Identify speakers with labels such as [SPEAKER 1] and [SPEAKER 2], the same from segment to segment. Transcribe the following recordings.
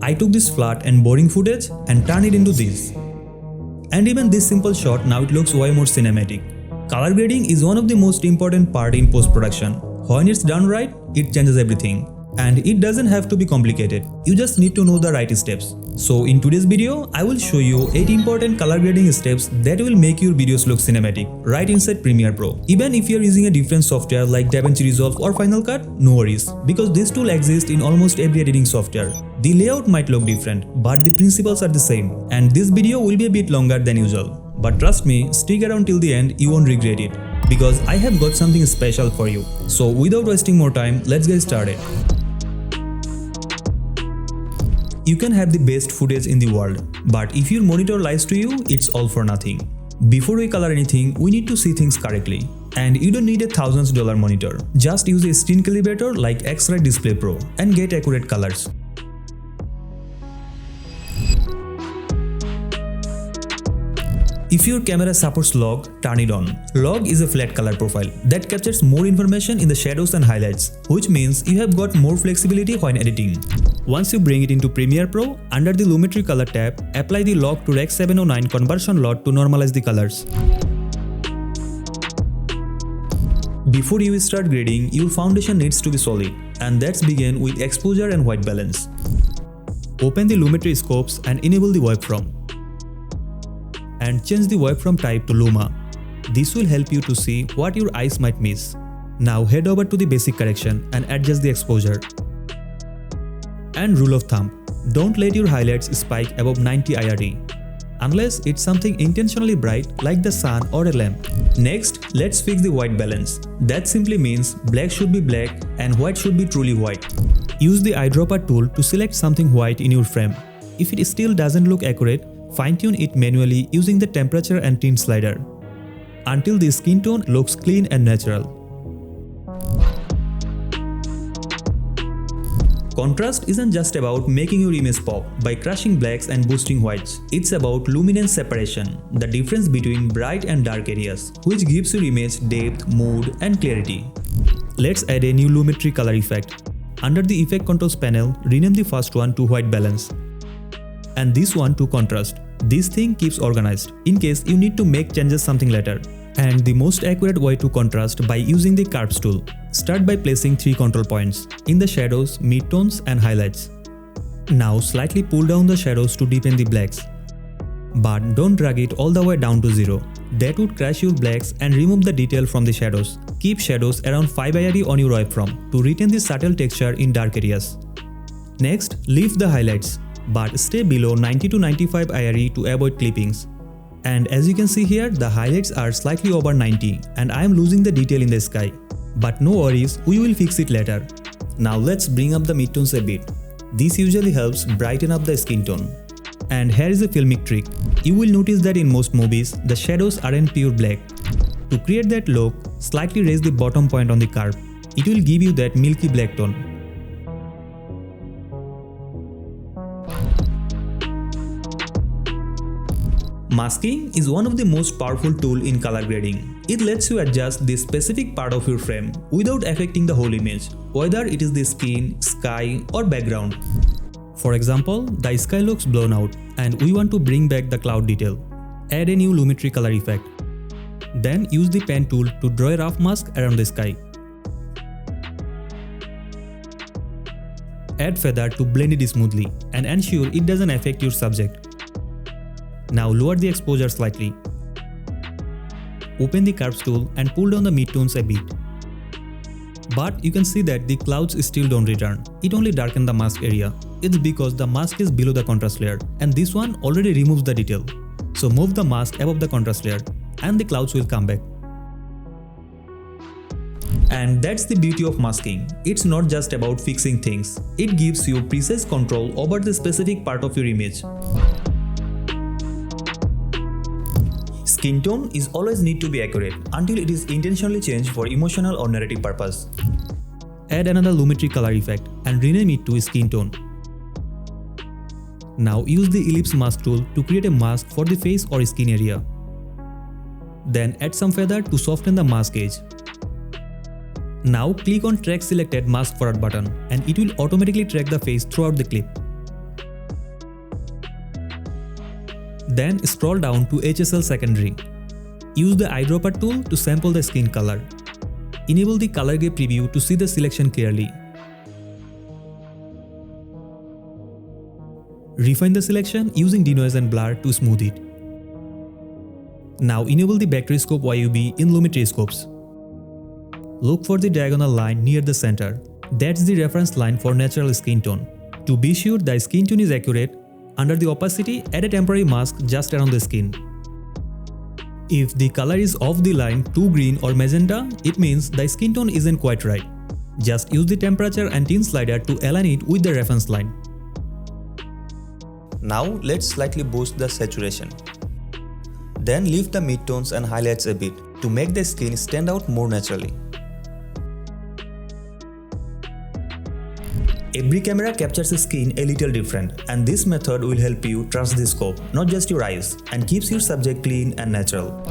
[SPEAKER 1] I took this flat and boring footage and turned it into this. And even this simple shot, now it looks way more cinematic. Color grading is one of the most important part in post-production. When it's done right, it changes everything. And it doesn't have to be complicated. You just need to know the right steps. So in today's video, I will show you 8 important color grading steps that will make your videos look cinematic right inside Premiere Pro. Even if you're using a different software like DaVinci Resolve or Final Cut, no worries, because this tool exists in almost every editing software. The layout might look different, but the principles are the same. And this video will be a bit longer than usual. But trust me, stick around till the end, you won't regret it. Because I have got something special for you. So without wasting more time, let's get started. You can have the best footage in the world, but if your monitor lies to you, it's all for nothing. Before we color anything, we need to see things correctly. And you don't need a $1000s monitor. Just use a screen calibrator like X-Ray Display Pro and get accurate colors. If your camera supports log, turn it on. Log is a flat color profile that captures more information in the shadows and highlights, which means you have got more flexibility when editing. Once you bring it into Premiere Pro, under the Lumetri Color tab, apply the log to Rec 709 conversion lot to normalize the colors. Before you start grading, your foundation needs to be solid, and let's begin with exposure and white balance. Open the Lumetri scopes and enable the waveform. And change the waveform type to Luma. This will help you to see what your eyes might miss. Now head over to the basic correction and adjust the exposure. And rule of thumb, don't let your highlights spike above 90 IRE, unless it's something intentionally bright like the sun or a lamp. Next, let's fix the white balance. That simply means black should be black and white should be truly white. Use the eyedropper tool to select something white in your frame. If it still doesn't look accurate, fine-tune it manually using the temperature and tint slider until the skin tone looks clean and natural. Contrast isn't just about making your image pop by crushing blacks and boosting whites. It's about luminance separation, the difference between bright and dark areas, which gives your image depth, mood, and clarity. Let's add a new Lumetri color effect. Under the Effect Controls panel, rename the first one to White Balance and this one to Contrast. This thing keeps organized in case you need to make changes something later. And the most accurate way to contrast by using the Curves tool. Start by placing 3 control points in the shadows, midtones and highlights. Now slightly pull down the shadows to deepen the blacks. But don't drag it all the way down to 0. That would crash your blacks and remove the detail from the shadows. Keep shadows around 5 IRE on your waveform to retain the subtle texture in dark areas. Next, lift the highlights, but stay below 90 to 95 IRE to avoid clippings. And as you can see here, the highlights are slightly over 90 and I am losing the detail in the sky. But no worries, we will fix it later. Now let's bring up the midtones a bit. This usually helps brighten up the skin tone. And here is a filmic trick. You will notice that in most movies, the shadows aren't pure black. To create that look, slightly raise the bottom point on the curve. It will give you that milky black tone. Masking is one of the most powerful tools in color grading. It lets you adjust the specific part of your frame without affecting the whole image, whether it is the skin, sky, or background. For example, the sky looks blown out and we want to bring back the cloud detail. Add a new Lumetri color effect. Then use the pen tool to draw a rough mask around the sky. Add feather to blend it smoothly and ensure it doesn't affect your subject. Now lower the exposure slightly. Open the Curves tool and pull down the midtones a bit. But you can see that the clouds still don't return. It only darkens the mask area. It's because the mask is below the contrast layer and this one already removes the detail. So move the mask above the contrast layer and the clouds will come back. And that's the beauty of masking. It's not just about fixing things. It gives you precise control over the specific part of your image. Skin tone is always need to be accurate until it is intentionally changed for emotional or narrative purpose. Add another Lumetri color effect and rename it to Skin tone. Now use the Ellipse Mask tool to create a mask for the face or skin area. Then add some feather to soften the mask edge. Now click on Track Selected Mask Forward button and it will automatically track the face throughout the clip. Then scroll down to HSL secondary. Use the eyedropper tool to sample the skin color. Enable the color gray preview to see the selection clearly. Refine the selection using denoise and blur to smooth it. Now enable the Vectorscope YUV in Lumetri scopes. Look for the diagonal line near the center. That's the reference line for natural skin tone. To be sure the skin tone is accurate, under the opacity, add a temporary mask just around the skin. If the color is off the line too green or magenta, it means the skin tone isn't quite right. Just use the temperature and tint slider to align it with the reference line.
[SPEAKER 2] Now let's slightly boost the saturation. Then lift the midtones and highlights a bit to make the skin stand out more naturally. Every camera captures the skin a little different, and this method will help you trust the scope, not just your eyes, and keeps your subject clean and natural.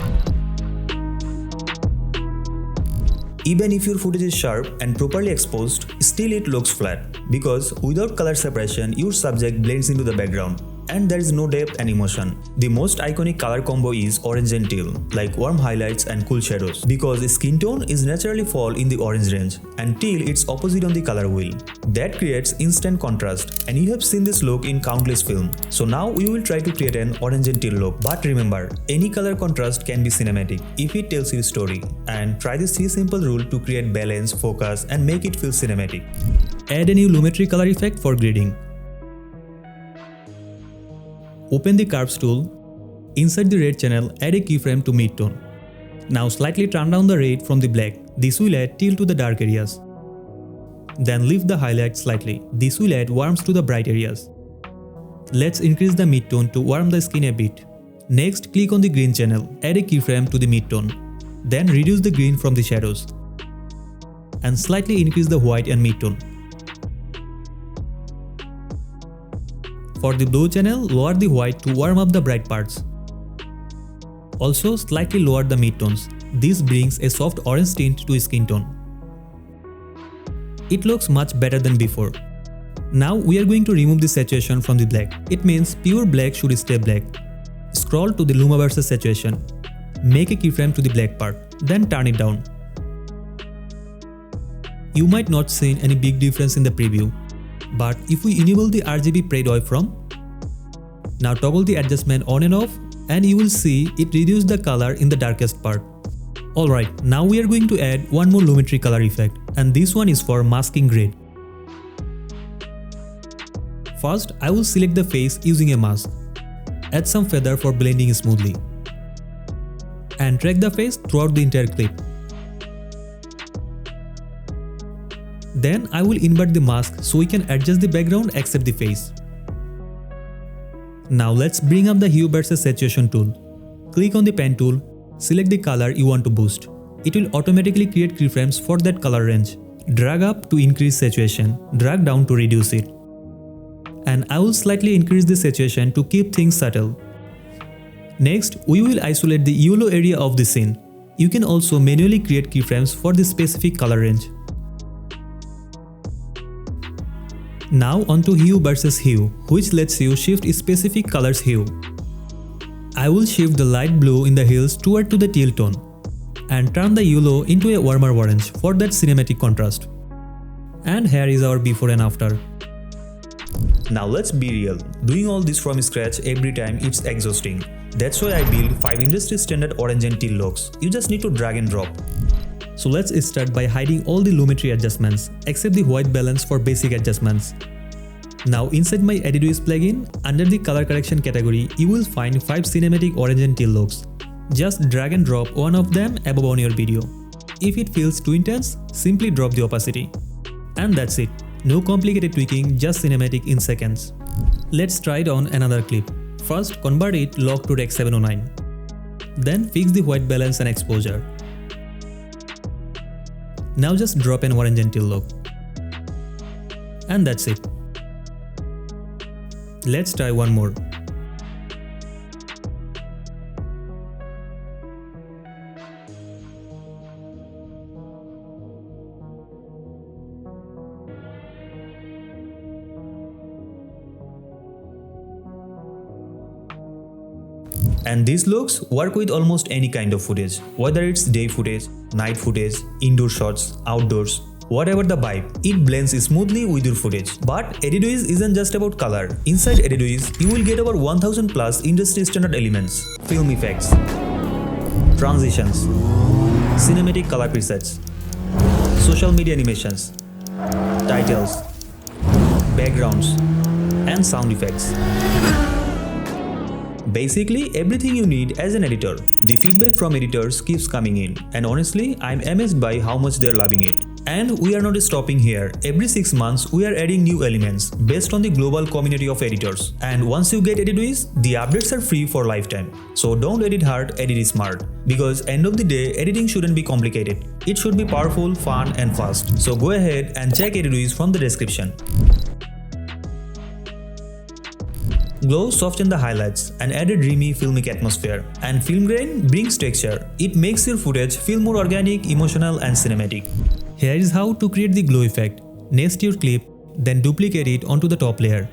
[SPEAKER 2] Even if your footage is sharp and properly exposed, still it looks flat, because without color separation, your subject blends into the background, and there is no depth and emotion. The most iconic color combo is orange and teal, like warm highlights and cool shadows, because skin tone is naturally fall in the orange range, and teal its opposite on the color wheel. That creates instant contrast, and you have seen this look in countless films. So now we will try to create an orange and teal look. But remember, any color contrast can be cinematic if it tells your story. And try this 3 simple rule to create balance, focus, and make it feel cinematic.
[SPEAKER 1] Add a new Lumetri color effect for grading. Open the Curves tool. Inside the red channel, add a keyframe to midtone. Now slightly turn down the red from the black. This will add teal to the dark areas. Then lift the highlight slightly. This will add warmth to the bright areas. Let's increase the midtone to warm the skin a bit. Next, click on the green channel. Add a keyframe to the midtone. Then reduce the green from the shadows. And slightly increase the white and midtone. For the blue channel, lower the white to warm up the bright parts. Also, slightly lower the midtones. This brings a soft orange tint to skin tone. It looks much better than before. Now we are going to remove the saturation from the black. It means pure black should stay black. Scroll to the Luma versus saturation. Make a keyframe to the black part, then turn it down. You might not see any big difference in the preview. But if we enable the RGB Prade Waveform, now toggle the adjustment on and off, and you will see it reduced the color in the darkest part. Alright, now we are going to add one more Lumetri color effect, and this one is for masking grade. First, I will select the face using a mask. Add some feather for blending smoothly. And drag the face throughout the entire clip. Then I will invert the mask so we can adjust the background except the face. Now let's bring up the Hue versus Saturation tool. Click on the pen tool, select the color you want to boost. It will automatically create keyframes for that color range. Drag up to increase saturation, drag down to reduce it. And I will slightly increase the saturation to keep things subtle. Next, we will isolate the yellow area of the scene. You can also manually create keyframes for the specific color range. Now onto Hue versus Hue, which lets you shift specific colors hue. I will shift the light blue in the hills toward to the teal tone and turn the yellow into a warmer orange for that cinematic contrast. And here is our before and after.
[SPEAKER 2] Now let's be real, doing all this from scratch every time it's exhausting. That's why I built 5 industry standard orange and teal looks. You just need to drag and drop.
[SPEAKER 1] So let's start by hiding all the Lumetri adjustments, except the white balance for basic adjustments. Now inside my EditWiz plugin, under the color correction category, you will find 5 cinematic orange and teal looks. Just drag and drop one of them above on your video. If it feels too intense, simply drop the opacity. And that's it. No complicated tweaking, just cinematic in seconds. Let's try it on another clip. First, convert it log to Rec 709. Then fix the white balance and exposure. Now just drop an orange and teal look. And that's it. Let's try one more.
[SPEAKER 2] And these looks work with almost any kind of footage, whether it's day footage, night footage, indoor shots, outdoors, whatever the vibe, it blends smoothly with your footage. But EditWiz isn't just about color. Inside EditWiz, you will get over 1000 plus industry standard elements, film effects, transitions, cinematic color presets, social media animations, titles, backgrounds, and sound effects. Basically everything you need as an editor. The feedback from editors keeps coming in, and honestly I'm amazed by how much they're loving it. And we are not stopping here. Every 6 months we are adding new elements based on the global community of editors. And once you get EditWiz, the updates are free for lifetime. So don't edit hard, edit smart. Because end of the day, editing shouldn't be complicated. It should be powerful, fun and fast. So go ahead and check EditWiz from the description. Glow softens the highlights and add a dreamy filmic atmosphere. And film grain brings texture. It makes your footage feel more organic, emotional and cinematic. Here is how to create the glow effect. Nest your clip, then duplicate it onto the top layer.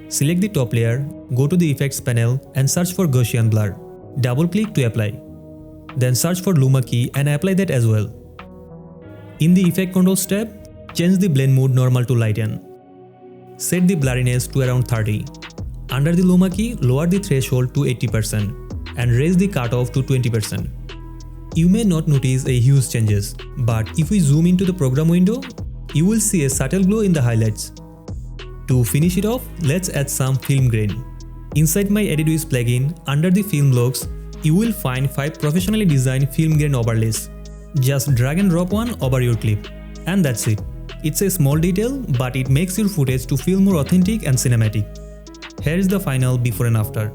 [SPEAKER 2] Select the top layer, go to the effects panel and search for Gaussian blur. Double click to apply. Then search for Luma key and apply that as well. In the effect controls tab, change the blend mode normal to lighten. Set the blurriness to around 30. Under the Luma key, lower the threshold to 80% and raise the cutoff to 20%. You may not notice a huge changes, but if we zoom into the program window, you will see a subtle glow in the highlights. To finish it off, let's add some film grain. Inside my EditWiz plugin, under the film blocks, you will find 5 professionally designed film grain overlays. Just drag and drop one over your clip. And that's it. It's a small detail, but it makes your footage to feel more authentic and cinematic. Here is the final before and after.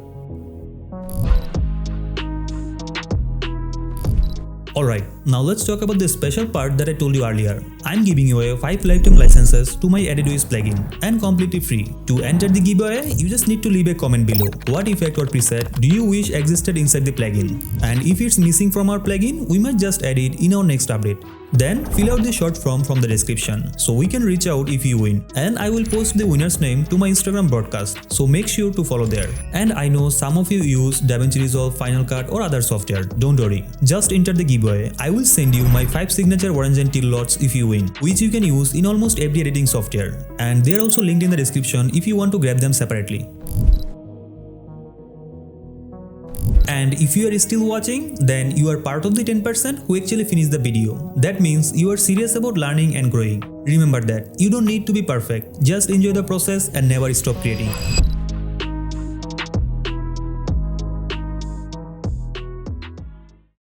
[SPEAKER 2] Alright, now let's talk about the special part that I told you earlier. I'm giving away 5 lifetime licenses to my EditWiz plugin and completely free. To enter the giveaway, you just need to leave a comment below. What effect or preset do you wish existed inside the plugin? And if it's missing from our plugin, we might just add it in our next update. Then fill out the short form from the description so we can reach out if you win, and I will post the winner's name to my Instagram broadcast, so make sure to follow there. And I know some of you use DaVinci Resolve, Final Cut or other software. Don't worry, just enter the giveaway. I will send you my 5 signature orange and teal lots if you win, which you can use in almost every editing software, and they are also linked in the description if you want to grab them separately. And if you are still watching, then you are part of the 10% who actually finish the video. That means you are serious about learning and growing. Remember that you don't need to be perfect, just enjoy the process and never stop creating.